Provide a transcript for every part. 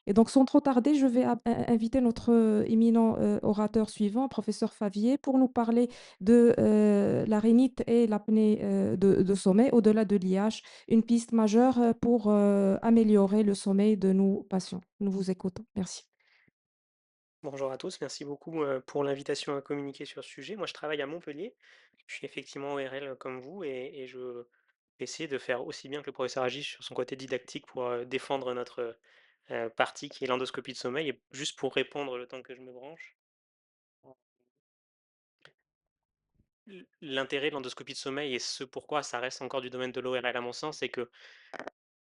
Et donc, sans trop tarder, je vais inviter notre éminent orateur suivant, professeur Favier, pour nous parler de la rhinite et l'apnée de sommeil au-delà de l'IH, une piste majeure pour améliorer le sommeil de nos patients. Nous vous écoutons. Merci. Bonjour à tous, merci beaucoup pour l'invitation à communiquer sur ce sujet. Moi, je travaille à Montpellier. Je suis effectivement ORL comme vous et je vais essayer de faire aussi bien que le professeur Agis sur son côté didactique pour défendre notre partie qui est l'endoscopie de sommeil. Et juste pour répondre le temps que je me branche, l'intérêt de l'endoscopie de sommeil et ce pourquoi ça reste encore du domaine de l'ORL à mon sens, c'est que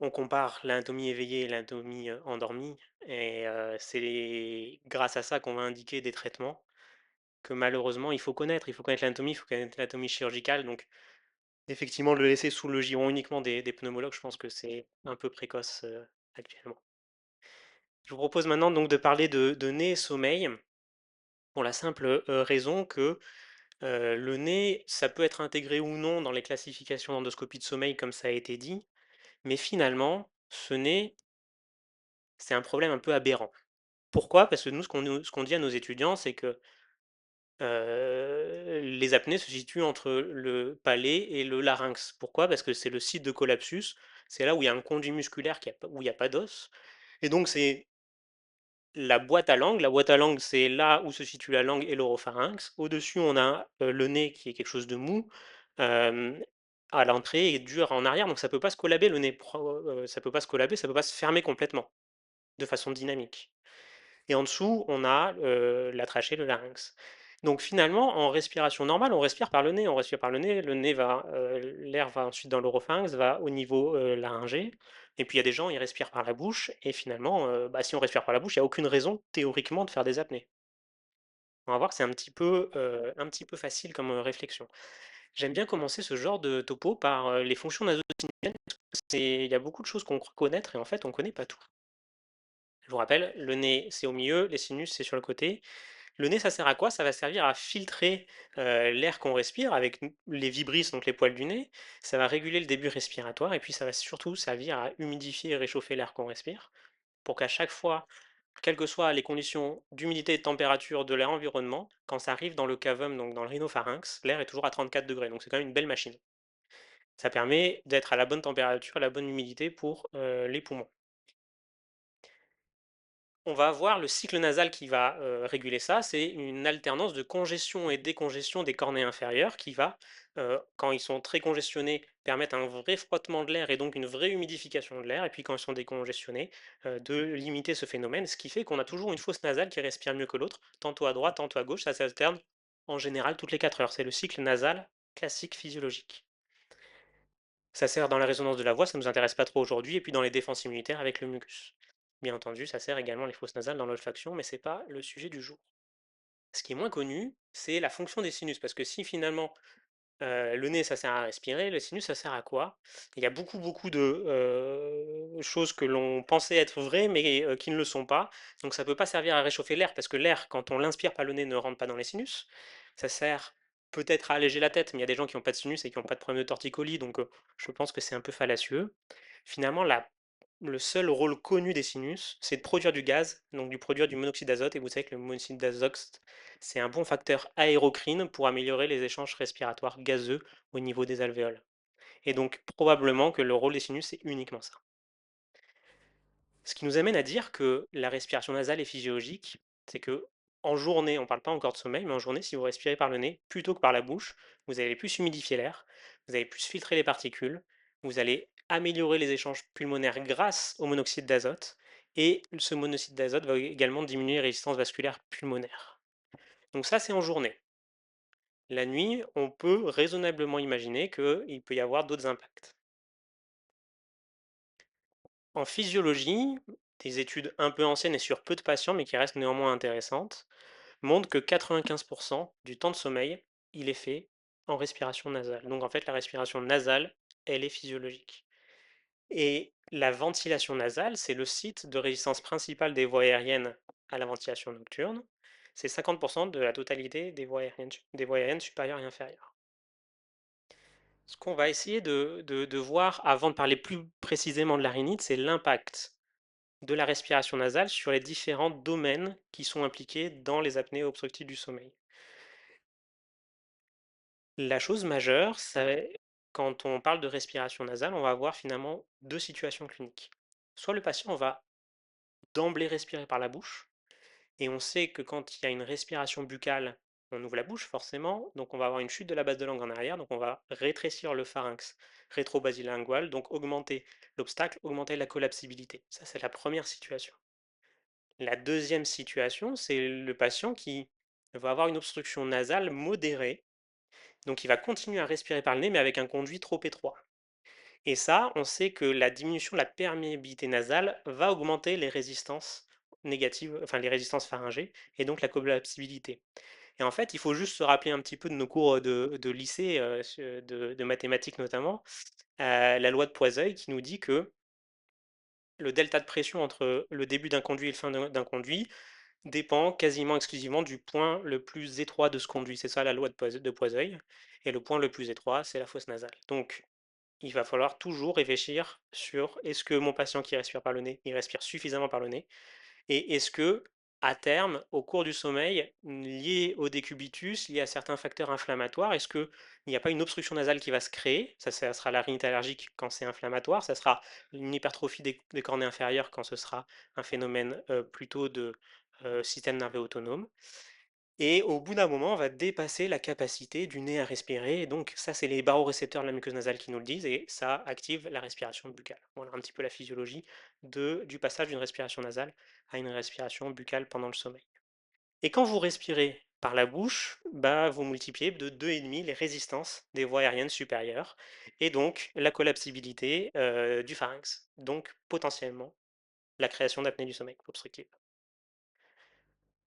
on compare l'anatomie éveillée et l'anatomie endormie et c'est grâce à ça qu'on va indiquer des traitements que malheureusement il faut connaître. Il faut connaître l'anatomie, il faut connaître l'anatomie chirurgicale. Donc, effectivement, le laisser sous le giron uniquement des pneumologues, je pense que c'est un peu précoce actuellement. Je vous propose maintenant donc de parler de nez et sommeil pour la simple raison que le nez, ça peut être intégré ou non dans les classifications d'endoscopie de sommeil, comme ça a été dit, mais finalement, ce nez, c'est un problème un peu aberrant. Pourquoi? Parce que nous, ce qu'on dit à nos étudiants, c'est que les apnées se situent entre le palais et le larynx. Pourquoi? Parce que c'est le site de collapsus, c'est là où il y a un conduit musculaire où il y a pas d'os et donc c'est la boîte à langue. La boîte à langue, c'est là où se situe la langue et l'oropharynx. Au-dessus, on a, le nez qui est quelque chose de mou, hem, à l'entrée et dur en arrière, donc ça peut pas se collaber le nez ça peut pas se collaber, ça peut pas se fermer complètement, de façon dynamique. Et en dessous, on a la trachée, le larynx. Donc finalement, en respiration normale, on respire par le nez. On respire par le nez va, l'air va ensuite dans l'oropharynx, va au niveau laryngé. Et puis il y a des gens, ils respirent par la bouche. Et finalement, bah, si on respire par la bouche, il n'y a aucune raison théoriquement de faire des apnées. On va voir que c'est un petit peu facile comme réflexion. J'aime bien commencer ce genre de topo par les fonctions nasogéniennes. Il y a beaucoup de choses qu'on croit connaître et en fait, on ne connaît pas tout. Je vous rappelle, le nez, c'est au milieu, les sinus, c'est sur le côté. Le nez, ça sert à quoi? Ça va servir à filtrer, l'air qu'on respire avec les vibrisses, donc les poils du nez. Ça va réguler le début respiratoire et puis ça va surtout servir à humidifier et réchauffer l'air qu'on respire pour qu'à chaque fois, quelles que soient les conditions d'humidité et de température de l'air environnement, quand ça arrive dans le cavum, donc dans le rhinopharynx, l'air est toujours à 34 degrés. Donc c'est quand même une belle machine. Ça permet d'être à la bonne température, à la bonne humidité pour, les poumons. On va avoir le cycle nasal qui va réguler ça. C'est une alternance de congestion et décongestion des cornets inférieurs qui va, quand ils sont très congestionnés, permettre un vrai frottement de l'air et donc une vraie humidification de l'air. Et puis quand ils sont décongestionnés, de limiter ce phénomène. Ce qui fait qu'on a toujours une fosse nasale qui respire mieux que l'autre, tantôt à droite, tantôt à gauche. Ça s'alterne en général toutes les 4 heures. C'est le cycle nasal classique physiologique. Ça sert dans la résonance de la voix, ça ne nous intéresse pas trop aujourd'hui, et puis dans les défenses immunitaires avec le mucus. Bien entendu, ça sert également les fosses nasales dans l'olfaction, mais ce n'est pas le sujet du jour. Ce qui est moins connu, c'est la fonction des sinus, parce que si finalement le nez ça sert à respirer, le sinus ça sert à quoi? Il y a beaucoup de choses que l'on pensait être vraies, mais qui ne le sont pas. Donc ça ne peut pas servir à réchauffer l'air, parce que l'air, quand on l'inspire par le nez, ne rentre pas dans les sinus. Ça sert peut-être à alléger la tête, mais il y a des gens qui n'ont pas de sinus et qui n'ont pas de problème de torticolis, donc je pense que c'est un peu fallacieux. Finalement, le seul rôle connu des sinus, c'est de produire du gaz, donc du produire du monoxyde d'azote. Et vous savez que le monoxyde d'azote, c'est un bon facteur aérocrine pour améliorer les échanges respiratoires gazeux au niveau des alvéoles. Et donc, probablement que le rôle des sinus, c'est uniquement ça. Ce qui nous amène à dire que la respiration nasale est physiologique, c'est que en journée, on ne parle pas encore de sommeil, mais en journée, si vous respirez par le nez plutôt que par la bouche, vous allez plus humidifier l'air, vous allez plus filtrer les particules, vous allez améliorer les échanges pulmonaires grâce au monoxyde d'azote, et ce monoxyde d'azote va également diminuer les résistances vasculaires pulmonaires. Donc ça, c'est en journée. La nuit, on peut raisonnablement imaginer qu'il peut y avoir d'autres impacts. En physiologie, des études un peu anciennes et sur peu de patients, mais qui restent néanmoins intéressantes, montrent que 95% du temps de sommeil, il est fait en respiration nasale. Donc en fait, la respiration nasale, elle est physiologique. Et la ventilation nasale, c'est le site de résistance principale des voies aériennes à la ventilation nocturne. C'est 50% de la totalité des voies aériennes supérieures et inférieures. Ce qu'on va essayer de voir avant de parler plus précisément de la rhinite, c'est l'impact de la respiration nasale sur les différents domaines qui sont impliqués dans les apnées obstructives du sommeil. La chose majeure, c'est quand on parle de respiration nasale, on va avoir finalement 2 situations cliniques. Soit le patient va d'emblée respirer par la bouche, et on sait que quand il y a une respiration buccale, on ouvre la bouche forcément, donc on va avoir une chute de la base de langue en arrière, donc on va rétrécir le pharynx rétro-basilingual, donc augmenter l'obstacle, augmenter la collapsibilité. Ça, c'est la première situation. La deuxième situation, c'est le patient qui va avoir une obstruction nasale modérée, donc il va continuer à respirer par le nez, mais avec un conduit trop étroit. Et ça, on sait que la diminution de la perméabilité nasale va augmenter les résistances négatives, enfin les résistances pharyngées, et donc la collapsibilité. Et en fait, il faut juste se rappeler un petit peu de nos cours de lycée, de mathématiques notamment, la loi de Poiseuille qui nous dit que le delta de pression entre le début d'un conduit et le fin d'un conduit dépend quasiment exclusivement du point le plus étroit de ce conduit. C'est ça la loi de Poiseuille. Et le point le plus étroit, c'est la fosse nasale. Donc, il va falloir toujours réfléchir sur est-ce que mon patient qui respire par le nez, il respire suffisamment par le nez et est-ce que, à terme, au cours du sommeil, lié au décubitus, lié à certains facteurs inflammatoires, est-ce qu'il n'y a pas une obstruction nasale qui va se créer? Ça sera la rhinite allergique quand c'est inflammatoire, ça sera une hypertrophie des cornets inférieurs quand ce sera un phénomène plutôt de système nerveux autonome. Et au bout d'un moment, on va dépasser la capacité du nez à respirer. Et donc, ça, c'est les barorécepteurs de la muqueuse nasale qui nous le disent, et ça active la respiration buccale. Voilà un petit peu la physiologie du passage d'une respiration nasale à une respiration buccale pendant le sommeil. Et quand vous respirez par la bouche, bah, vous multipliez de 2,5 les résistances des voies aériennes supérieures, et donc la collapsibilité du pharynx. Donc, potentiellement, la création d'apnée du sommeil obstructive.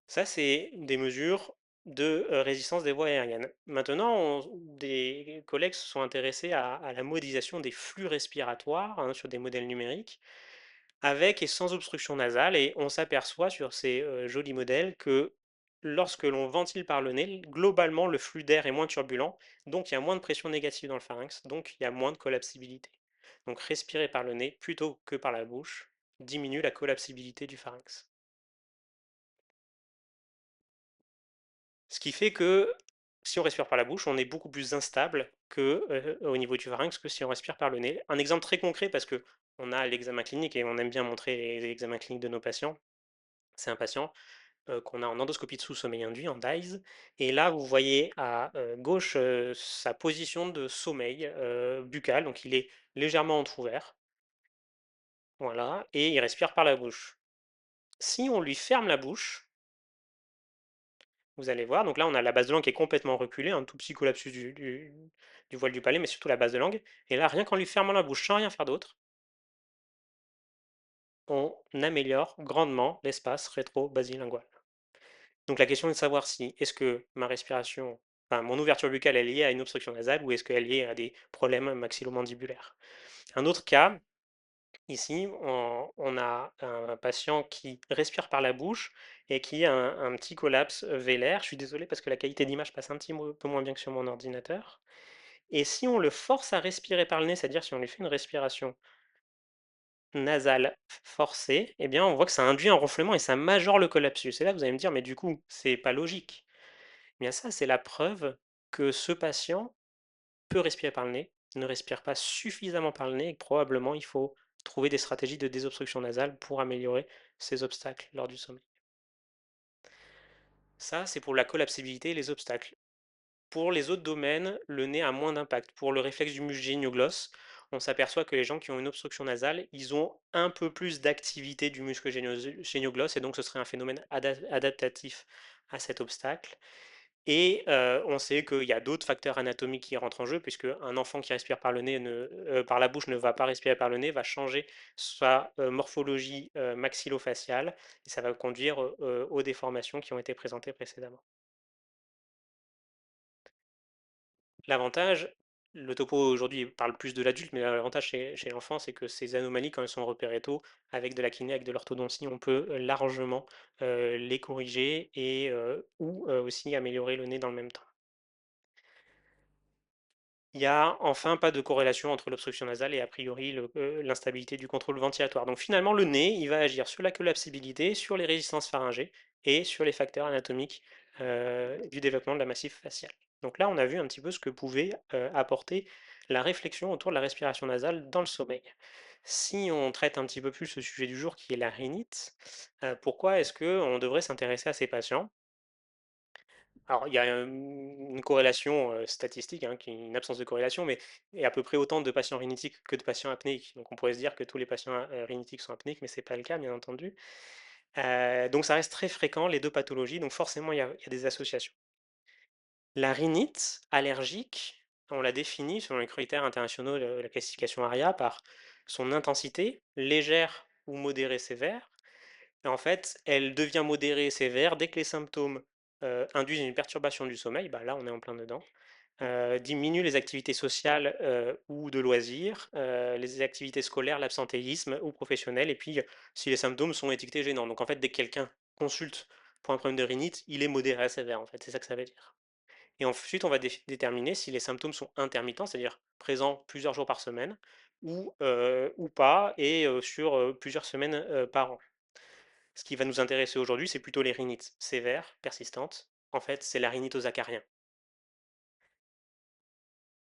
Ça, c'est des mesures de, résistance des voies aériennes. Maintenant, des collègues se sont intéressés à la modélisation des flux respiratoires, hein, sur des modèles numériques, avec et sans obstruction nasale, et on s'aperçoit sur ces, jolis modèles que lorsque l'on ventile par le nez, globalement, le flux d'air est moins turbulent, donc il y a moins de pression négative dans le pharynx, donc il y a moins de collapsibilité. Donc respirer par le nez plutôt que par la bouche diminue la collapsibilité du pharynx. Ce qui fait que si on respire par la bouche, on est beaucoup plus instable que, au niveau du pharynx que si on respire par le nez. Un exemple très concret parce que on a l'examen clinique et on aime bien montrer les examens cliniques de nos patients. C'est un patient, qu'on a en endoscopie de sous-sommeil induit, en DISE, et là vous voyez à, gauche, sa position de sommeil, buccal, donc il est légèrement entrouvert, voilà, et il respire par la bouche. Si on lui ferme la bouche, vous allez voir, donc là, on a la base de langue qui est complètement reculée, un tout petit collapsus du voile du palais, mais surtout la base de langue. Et là, rien qu'en lui fermant la bouche sans rien faire d'autre, on améliore grandement l'espace rétro-basilingual. Donc la question est de savoir si est-ce que ma respiration, enfin mon ouverture buccale est liée à une obstruction nasale ou est-ce qu'elle est liée à des problèmes maxillomandibulaires. Un autre cas, ici, on a un patient qui respire par la bouche et qui a un petit collapse vélaire. Je suis désolé parce que la qualité d'image passe un petit peu moins bien que sur mon ordinateur. Et si on le force à respirer par le nez, c'est-à-dire si on lui fait une respiration nasale forcée, eh bien on voit que ça induit un ronflement et ça majore le collapsus. Et là, vous allez me dire, mais du coup, c'est pas logique. Eh bien ça, c'est la preuve que ce patient peut respirer par le nez, ne respire pas suffisamment par le nez et que probablement il faut trouver des stratégies de désobstruction nasale pour améliorer ces obstacles lors du sommeil. Ça, c'est pour la collapsibilité et les obstacles. Pour les autres domaines, le nez a moins d'impact. Pour le réflexe du muscle génioglosse, on s'aperçoit que les gens qui ont une obstruction nasale, ils ont un peu plus d'activité du muscle génioglosse et donc ce serait un phénomène adaptatif à cet obstacle. Et on sait qu'il y a d'autres facteurs anatomiques qui rentrent en jeu, puisque un enfant qui respire par le nez par la bouche ne va pas respirer par le nez, va changer sa, morphologie, maxillofaciale et ça va conduire, aux déformations qui ont été présentées précédemment. L'avantage, le topo aujourd'hui parle plus de l'adulte, mais l'avantage chez l'enfant, c'est que ces anomalies, quand elles sont repérées tôt, avec de la kiné, avec de l'orthodontie, on peut, largement, les corriger et ou, aussi améliorer le nez dans le même temps. Il y a enfin pas de corrélation entre l'obstruction nasale et a priori l'instabilité du contrôle ventilatoire. Donc finalement, le nez, il va agir sur la collapsibilité, sur les résistances pharyngées et sur les facteurs anatomiques du développement de la massif faciale. Donc là, on a vu un petit peu ce que pouvait apporter la réflexion autour de la respiration nasale dans le sommeil. Si on traite un petit peu plus le sujet du jour qui est la rhinite, pourquoi est-ce qu'on devrait s'intéresser à ces patients? Alors, il y a, une corrélation, statistique, hein, qui est une absence de corrélation, mais il y a à peu près autant de patients rhinitiques que de patients apnéiques. Donc on pourrait se dire que tous les patients, rhinitiques sont apnéiques, mais c'est pas le cas, bien entendu. Donc ça reste très fréquent, les 2 pathologies, donc forcément il y a des associations. La rhinite allergique, on la définit selon les critères internationaux de la classification ARIA par son intensité, légère ou modérée sévère. Et en fait, elle devient modérée et sévère dès que les symptômes, induisent une perturbation du sommeil, bah, là, on est en plein dedans, diminuent les activités sociales, ou de loisirs, les activités scolaires, l'absentéisme ou professionnel et puis, si les symptômes sont étiquetés gênants. Donc en fait, dès que quelqu'un consulte pour un problème de rhinite, il est modéré à sévère, en fait, c'est ça que ça veut dire. Et ensuite, on va déterminer si les symptômes sont intermittents, c'est-à-dire présents plusieurs jours par semaine ou pas et sur, plusieurs semaines, par an. Ce qui va nous intéresser aujourd'hui, c'est plutôt les rhinites sévères, persistantes. En fait, c'est la rhinite aux acariens.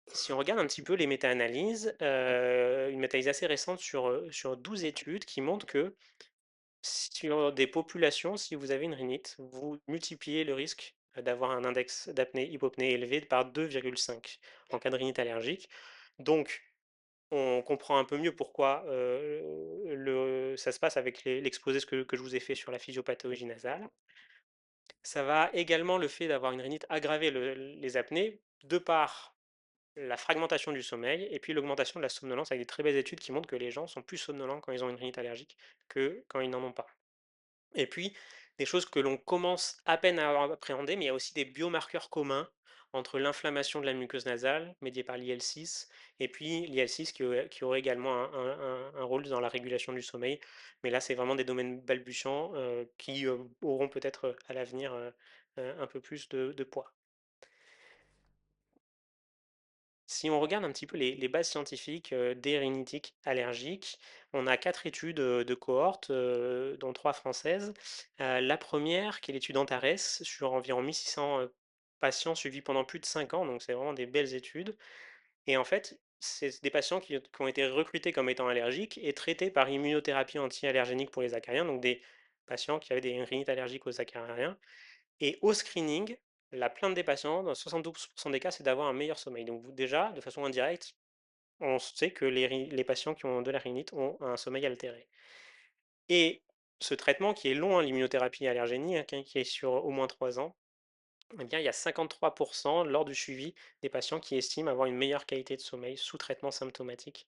Si on regarde un petit peu les méta-analyses, une méta-analyse assez récente sur 12 études qui montrent que sur des populations, si vous avez une rhinite, vous multipliez le risque, d'avoir un index d'apnée-hypopnée élevé par 2,5 en cas de rhinite allergique. Donc on comprend un peu mieux pourquoi, ça se passe avec l'exposé que je vous ai fait sur la physiopathologie nasale. Ça va également le fait d'avoir une rhinite aggraver les apnées, de par la fragmentation du sommeil et puis l'augmentation de la somnolence avec des très belles études qui montrent que les gens sont plus somnolents quand ils ont une rhinite allergique que quand ils n'en ont pas. Et puis, des choses que l'on commence à peine à appréhender, mais il y a aussi des biomarqueurs communs entre l'inflammation de la muqueuse nasale, médiée par l'IL-6, et puis l'IL-6 qui aurait également un rôle dans la régulation du sommeil. Mais là, c'est vraiment des domaines balbutiants qui auront peut-être à l'avenir un peu plus de poids. Si on regarde un petit peu les bases scientifiques, des rhinitiques allergiques, on a 4 études, de cohortes, dont 3 françaises. La première, qui est l'étude Antares sur environ 1 600 patients suivis pendant plus de 5 ans, donc c'est vraiment des belles études et en fait, c'est des patients qui ont été recrutés comme étant allergiques et traités par immunothérapie anti-allergénique pour les acariens, donc des patients qui avaient des rhinites allergiques aux acariens et au screening, la plainte des patients, dans 72 des cas, c'est d'avoir un meilleur sommeil. Donc vous déjà, de façon indirecte, on sait que les patients qui ont de la rhinite ont un sommeil altéré. Et ce traitement qui est long, hein, l'immunothérapie allergénique, hein, qui est sur au moins 3 ans, eh bien, il y a 53 lors du suivi des patients qui estiment avoir une meilleure qualité de sommeil sous traitement symptomatique,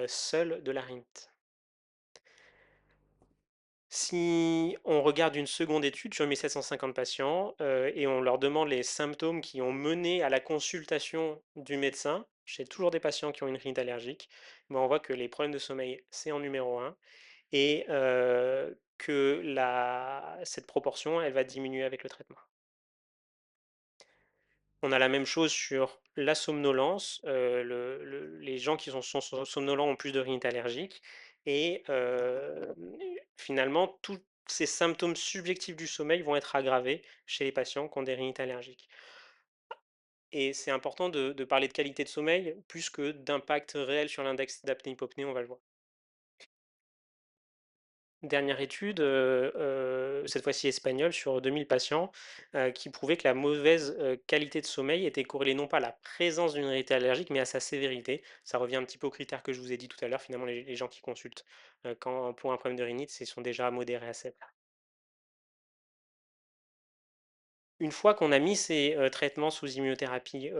seul de la rhinite. Si on regarde une seconde étude sur 1 750 patients, et on leur demande les symptômes qui ont mené à la consultation du médecin, chez toujours des patients qui ont une rhinite allergique, ben, on voit que les problèmes de sommeil, c'est en numéro un et que la cette proportion, elle va diminuer avec le traitement. On a la même chose sur la somnolence, les gens qui sont somnolents ont plus de rhinite allergique et finalement, tous ces symptômes subjectifs du sommeil vont être aggravés chez les patients qui ont des rhinites allergiques et c'est important de parler de qualité de sommeil plus que d'impact réel sur l'index d'apnée-hypopnée, on va le voir. Dernière étude, cette fois-ci espagnole sur 2 000 patients, qui prouvait que la mauvaise, qualité de sommeil était corrélée non pas à la présence d'une réalité allergique, mais à sa sévérité. Ça revient un petit peu aux critères que je vous ai dit tout à l'heure, finalement les gens qui consultent, quand pour un problème de rhinite, c'est sont déjà modérés à sévères. Une fois qu'on a mis ces, traitements sous immunothérapie,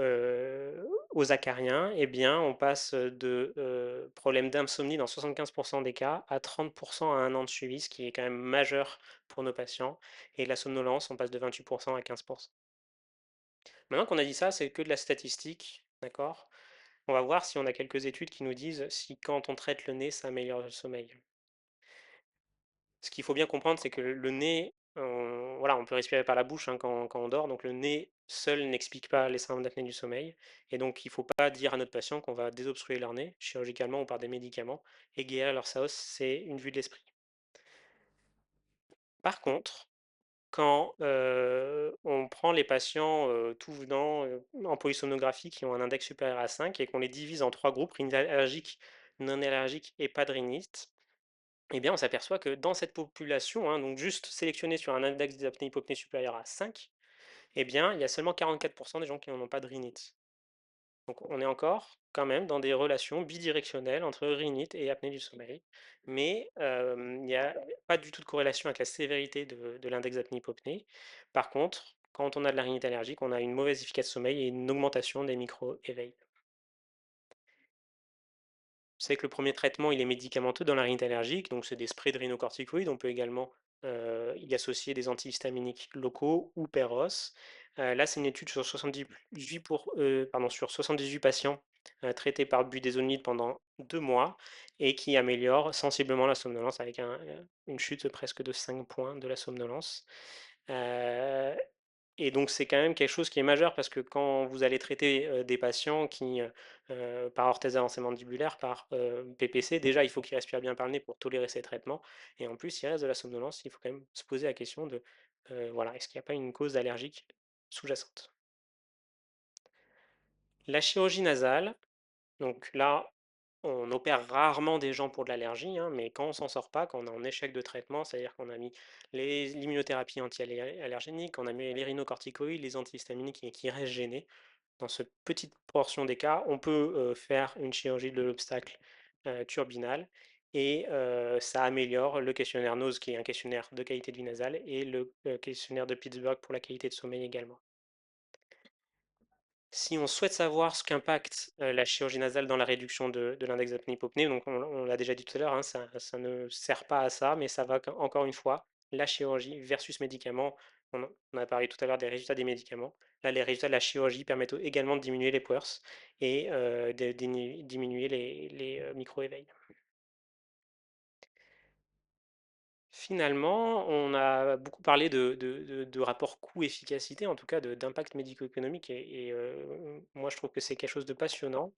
aux acariens et bien, on passe, de, problèmes d'insomnie dans 75 des cas à 30 à 1 an de suivi, ce qui est quand même majeur pour nos patients et la somnolence, on passe de 28 à 15. Maintenant qu'on a dit ça, c'est que de la statistique, d'accord? On va voir si on a quelques études qui nous disent si quand on traite le nez, ça améliore le sommeil. Ce qu'il faut bien comprendre, c'est que le nez voilà, on peut respirer par la bouche, hein, quand on dort, donc le nez seul n'explique pas les symptômes d'apnée du sommeil et donc il ne faut pas dire à notre patient qu'on va désobstruer leur nez, chirurgicalement ou par des médicaments et guérir leur SAOS, c'est une vue de l'esprit. Par contre, quand, on prend les patients, tout venant, en polysomnographie qui ont un index supérieur à 5 et qu'on les divise en 3 groupes, rhinite allergique, non allergique et pas de rhinite, eh bien, on s'aperçoit que dans cette population, hein, donc juste sélectionnée sur un index d'apnée-hypopnée supérieur à 5, eh bien, il y a seulement 44 des gens qui n'en ont pas de rhinite. Donc on est encore quand même dans des relations bidirectionnelles entre rhinite et apnée du sommeil, mais il n'y a pas du tout de corrélation avec la sévérité de l'index d'apnée-hypopnée. Par contre, quand on a de la rhinite allergique, on a une mauvaise efficacité de sommeil et une augmentation des micro-éveils. C'est que le premier traitement, il est médicamenteux dans la rhinite allergique, donc c'est des sprays de rhinocorticoïdes. On peut également, y associer des antihistaminiques locaux ou Peros. Là, c'est une étude sur 78 patients, traités par budesonide pendant 2 mois et qui améliore sensiblement la somnolence avec une chute presque de 5 points de la somnolence. Heu et donc c'est quand même quelque chose qui est majeur parce que quand vous allez traiter, des patients qui, par orthèse d'avancée mandibulaire, par, PPC, déjà il faut qu'ils respirent bien par le nez pour tolérer ces traitements et en plus il reste de la somnolence, il faut quand même se poser la question de, voilà, est-ce qu'il n'y a pas une cause allergique sous-jacente? La chirurgie nasale, donc là, on opère rarement des gens pour de l'allergie, hein, mais quand on s'en sort pas, quand on est en échec de traitement, c'est-à-dire qu'on a mis l'immunothérapie anti-allergénique, qu'on a mis les rhinocorticoïdes, les antihistaminiques et qui restent gênés, dans cette petite portion des cas, on peut, faire une chirurgie de l'obstacle, turbinal et ça améliore le questionnaire NOSE qui est un questionnaire de qualité de vie nasale et le, questionnaire de Pittsburgh pour la qualité de sommeil également. Si on souhaite savoir ce qu'impacte, la chirurgie nasale dans la réduction de l'index d'apnée-hypopnée, donc on l'a déjà dit tout à l'heure, hein, ça ne sert pas à ça, mais ça va encore une fois, la chirurgie versus médicaments. On a parlé tout à l'heure des résultats des médicaments. Là, les résultats de la chirurgie permettent également de diminuer les PWERS et de diminuer les micro-éveils. Finalement, on a beaucoup parlé de rapport coût-efficacité, en tout cas d'impact médico-économique et moi je trouve que c'est quelque chose de passionnant.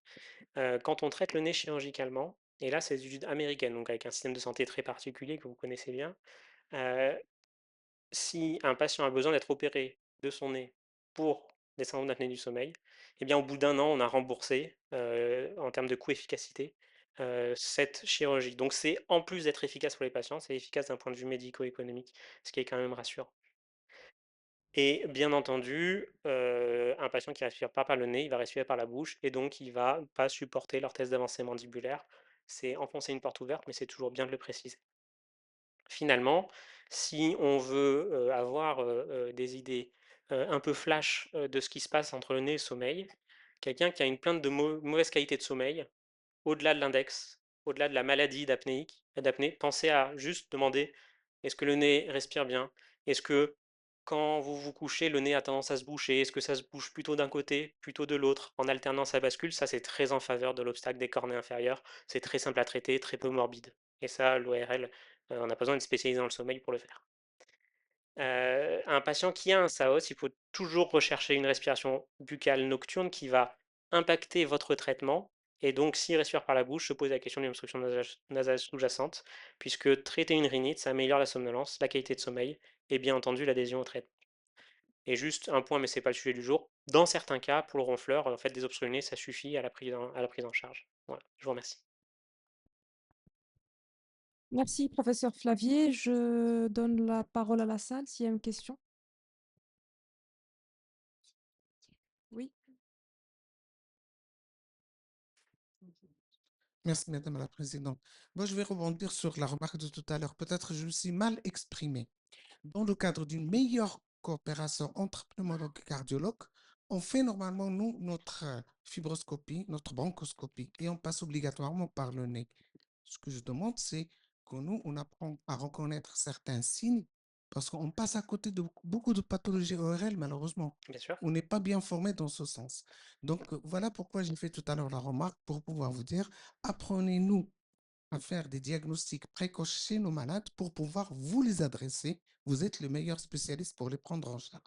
Quand on traite le nez chirurgicalement, et là c'est des études américaines, donc avec un système de santé très particulier que vous connaissez bien, heu, si un patient a besoin d'être opéré de son nez pour des syndromes d'apnée du sommeil, eh bien au bout d'1 an, on a remboursé, en termes de coût-efficacité, cette chirurgie. Donc c'est en plus d'être efficace pour les patients, c'est efficace d'un point de vue médico-économique, ce qui est quand même rassurant. Et bien entendu, un patient qui respire pas par le nez, il va respirer par la bouche et donc il va pas supporter l'orthèse d'avancée mandibulaire. C'est enfoncer une porte ouverte, mais c'est toujours bien de le préciser. Finalement, si on veut, avoir, des idées, un peu flash, de ce qui se passe entre le nez et le sommeil, quelqu'un qui a une plainte de mauvaise qualité de sommeil, au-delà de l'index, au-delà de la maladie d'apnée, pensez à juste demander: «Est-ce que le nez respire bien? Est-ce que quand vous vous couchez, le nez a tendance à se boucher? Est-ce que ça se bouge plutôt d'un côté, plutôt de l'autre, en alternance à bascule?» Ça, c'est très en faveur de l'obstacle des cornées inférieures. C'est très simple à traiter, très peu morbide et ça, l'ORL, on n'a pas besoin d'être spécialisé dans le sommeil pour le faire. Un patient qui a un SAOS, il faut toujours rechercher une respiration buccale nocturne qui va impacter votre traitement et donc s'il respire par la bouche, se poser la question d'une obstruction nasale sous-jacente puisque traiter une rhinite, ça améliore la somnolence, la qualité de sommeil et bien entendu l'adhésion au traitement. Et juste un point, mais c'est pas le sujet du jour, dans certains cas, pour le ronfleur, en fait, désobstruer le nez, ça suffit à la prise en charge. Voilà, je vous remercie. Merci, professeur Flavier. Je donne la parole à la salle s'il y a une question. Oui. Merci, Madame la Présidente. Moi, je vais rebondir sur la remarque de tout à l'heure. Peut-être je me suis mal exprimé. Dans le cadre d'une meilleure coopération entre pneumologues et cardiologues, on fait normalement, nous, notre fibroscopie, notre bronchoscopie, et on passe obligatoirement par le nez. Ce que je demande, c'est que nous, on apprend à reconnaître certains signes parce qu'on passe à côté de beaucoup de pathologies ORL, malheureusement. Bien sûr. On n'est pas bien formé dans ce sens. Donc, voilà pourquoi j'ai fait tout à l'heure la remarque pour pouvoir vous dire, apprenez-nous à faire des diagnostics précoces chez nos malades pour pouvoir vous les adresser. Vous êtes le meilleur spécialiste pour les prendre en charge.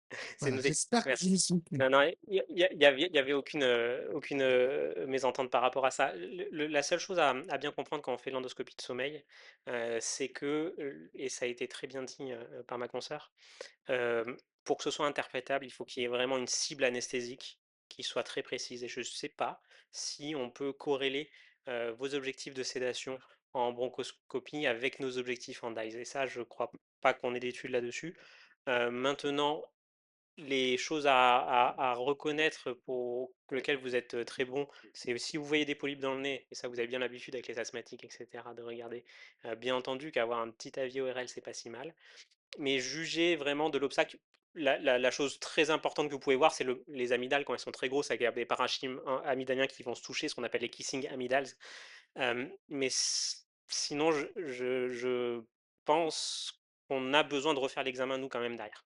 C'est Voilà, noté. j'espère que je Merci. me suis plu. Non, non, il y avait aucune, mésentente par rapport à ça. La seule chose à bien comprendre quand on fait l'endoscopie de sommeil, c'est que, et ça a été très bien dit, par ma consoeur, pour que ce soit interprétable, il faut qu'il y ait vraiment une cible anesthésique qui soit très précise et je ne sais pas si on peut corréler, vos objectifs de sédation en bronchoscopie avec nos objectifs en DISE et ça, je crois pas qu'on ait d'études là-dessus. Maintenant, les choses à reconnaître pour lesquelles vous êtes très bon, c'est si vous voyez des polypes dans le nez, et ça vous avez bien l'habitude avec les asthmatiques, etc., de regarder. Bien entendu qu'avoir un petit avis ORL, c'est pas si mal. Mais jugez vraiment de l'obstacle. La chose très importante que vous pouvez voir, c'est les amygdales quand elles sont très grosses, avec des parenchymes amygdaliens qui vont se toucher, ce qu'on appelle les kissing amygdales. Mais sinon, je pense qu'on a besoin de refaire l'examen, nous, quand même, derrière.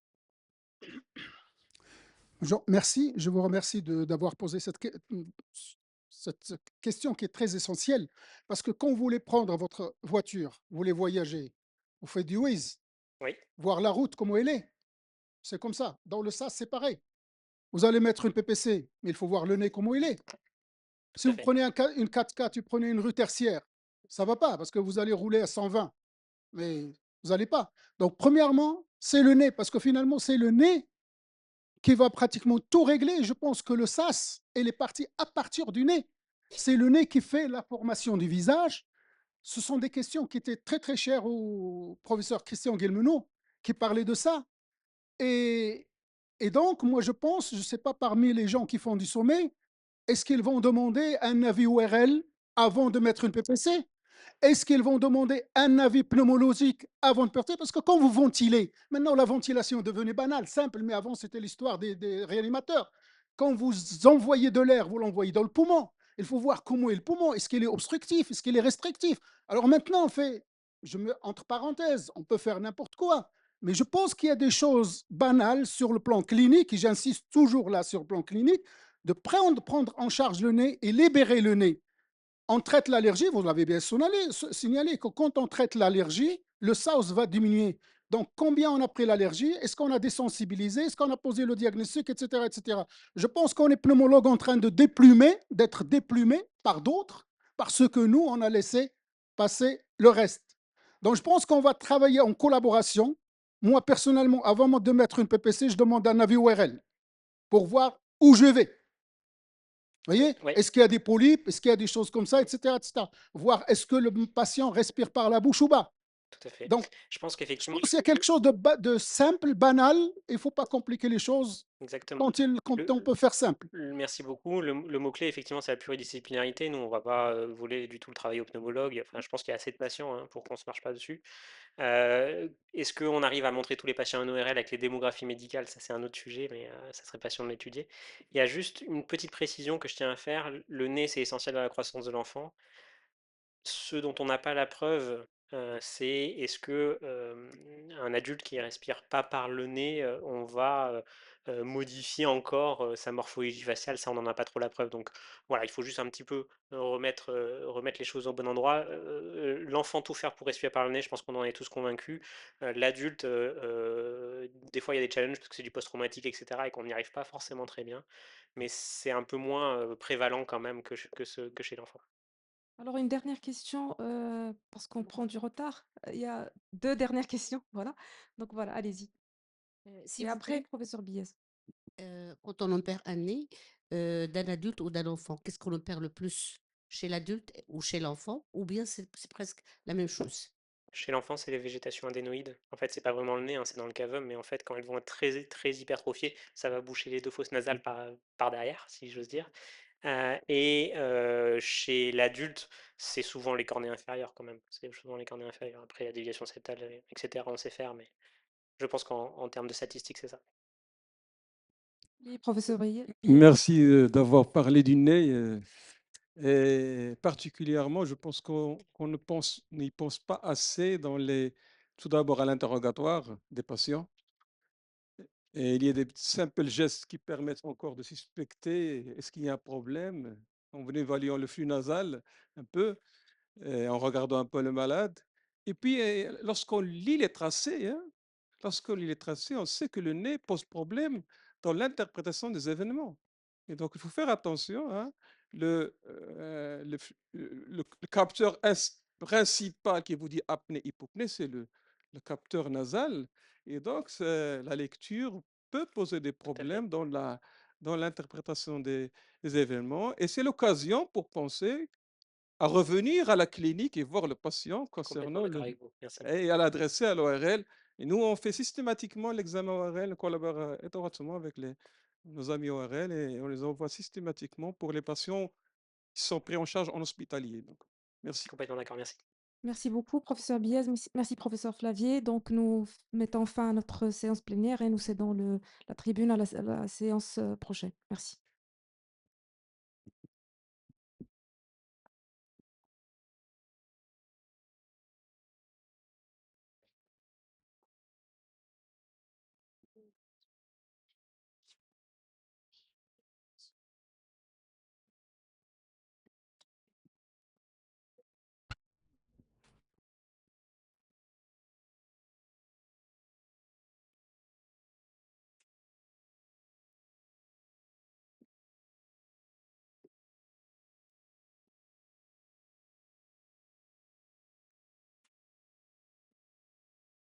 Merci, je vous remercie d'avoir posé cette question qui est très essentielle, parce que quand vous voulez prendre votre voiture, vous voulez voyager, vous faites du Waze, Oui, voir la route, comment elle est. C'est comme ça. Dans le sas, c'est pareil. Vous allez mettre une PPC, mais il faut voir le nez, comment il est. Si tout à vous fait. prenez une 4x4, tu prenez une rue tertiaire, ça va pas, parce que vous allez rouler à 120, mais vous n'allez pas. Donc, premièrement, c'est le nez, parce que finalement, c'est le nez qui va pratiquement tout régler. Je pense que le sas, elle est partie à partir du nez. C'est le nez qui fait la formation du visage. Ce sont des questions qui étaient très, très chères au professeur Christian Guilmenot, qui parlait de ça. Et, et donc, moi, je pense, je ne sais pas, parmi les gens qui font du sommet, est-ce qu'ils vont demander un avis ORL avant de mettre une PPC? Est-ce qu'ils vont demander un avis pneumologique avant de partir? Parce que quand vous ventilez, maintenant la ventilation est devenue banale, simple, mais avant c'était l'histoire des réanimateurs. Quand vous envoyez de l'air, vous l'envoyez dans le poumon. Il faut voir comment est le poumon. Est-ce qu'il est obstructif? Est-ce qu'il est restrictif? Alors maintenant, on fait, entre parenthèses, on peut faire n'importe quoi. Mais je pense qu'il y a des choses banales sur le plan clinique, et j'insiste toujours là sur le plan clinique, de prendre en charge le nez et libérer le nez. On traite l'allergie, vous l'avez bien signalé, que quand on traite l'allergie, le SAUS va diminuer. Donc, combien on a pris l'allergie? Est-ce qu'on a désensibilisé? Est-ce qu'on a posé le diagnostic, etc., etc. Je pense qu'on est pneumologue en train de d'être déplumé par d'autres, parce que nous, on a laissé passer le reste. Donc, je pense qu'on va travailler en collaboration. Moi, personnellement, avant de mettre une PPC, je demande un avis ORL pour voir où je vais. Vous voyez? Oui. Est-ce qu'il y a des polypes? Est-ce qu'il y a des choses comme ça, etc., etc. Voir est-ce que le patient respire par la bouche ou pas. Tout à fait. Donc, Je pense je qu'effectivement, pense qu'il y a quelque chose de simple, banal. Il ne faut pas compliquer les choses exactement. quand on peut faire simple. Merci beaucoup. Le mot-clé, effectivement, c'est la pluridisciplinarité. Nous, on va pas voler du tout le travail au pneumologue. Enfin, je pense qu'il y a assez de patients hein, pour qu'on se marche pas dessus. Est-ce qu'on arrive à montrer tous les patients en ORL avec les démographies médicales? Ça, c'est un autre sujet, mais ça serait patient de l'étudier. Il y a juste une petite précision que je tiens à faire. Le nez, c'est essentiel à la croissance de l'enfant. Ce dont on n'a pas la preuve, c'est est-ce que, un adulte qui respire pas par le nez, on va, modifier encore, sa morphologie faciale? Ça, on n'en a pas trop la preuve, donc voilà, il faut juste un petit peu remettre les choses au bon endroit. L'enfant, tout faire pour respirer par le nez, je pense qu'on en est tous convaincus. L'adulte, des fois, il y a des challenges parce que c'est du post-traumatique et cetera et qu'on n'y arrive pas forcément très bien, mais c'est un peu moins, prévalent quand même que chez l'enfant. Alors une dernière question, parce qu'on prend du retard. Il y a 2 dernières questions, voilà. Donc voilà, allez-y S'il et vous après plaît, professeur Bies. quand on opère un nez, d'un adulte ou d'un enfant, qu'est-ce qu'on opère le plus? Chez l'adulte ou chez l'enfant? Ou bien c'est presque la même chose? Chez l'enfant, c'est les végétations adénoïdes. En fait, c'est pas vraiment le nez, hein, c'est dans le cavum, mais en fait, quand elles vont être très, très hypertrophiées, ça va boucher les deux fosses nasales par derrière, si j'ose dire. Chez l'adulte, c'est souvent les cornées inférieures quand même. C'est souvent les cornées inférieures. Après, la déviation septale, etc., on sait faire, mais je pense qu'en termes de statistiques, c'est ça. Oui, professeur Bies. Merci d'avoir parlé du nez. Et particulièrement, je pense qu'on n'y pense pas assez tout d'abord à l'interrogatoire des patients. Et il y a des simples gestes qui permettent encore de suspecter est-ce qu'il y a un problème en évaluant le flux nasal un peu. en regardant un peu le malade. Et puis, lorsqu'on lit les tracés, hein, lorsqu'on lit les tracés, on sait que le nez pose problème dans l'interprétation des événements. Et donc, il faut faire attention, hein. Le capteur principal qui vous dit apnée, hypopnée, c'est le capteur nasal. Et donc, la lecture peut poser des Tout à fait. problèmes dans l'interprétation des événements. Et c'est l'occasion pour penser à revenir à la clinique et voir le patient Complètement concernant d'accord le avec vous. Merci. et à l'adresser à l'ORL. Et nous, on fait systématiquement l'examen ORL, on collabore étroitement avec nos amis ORL et on les envoie systématiquement pour les patients qui sont pris en charge en hospitalier. Donc, merci. Complètement d'accord, merci. Merci beaucoup, professeur Biez. Merci, professeur Flavier. Donc, nous mettons fin à notre séance plénière et nous cédons la tribune à la séance prochaine. Merci.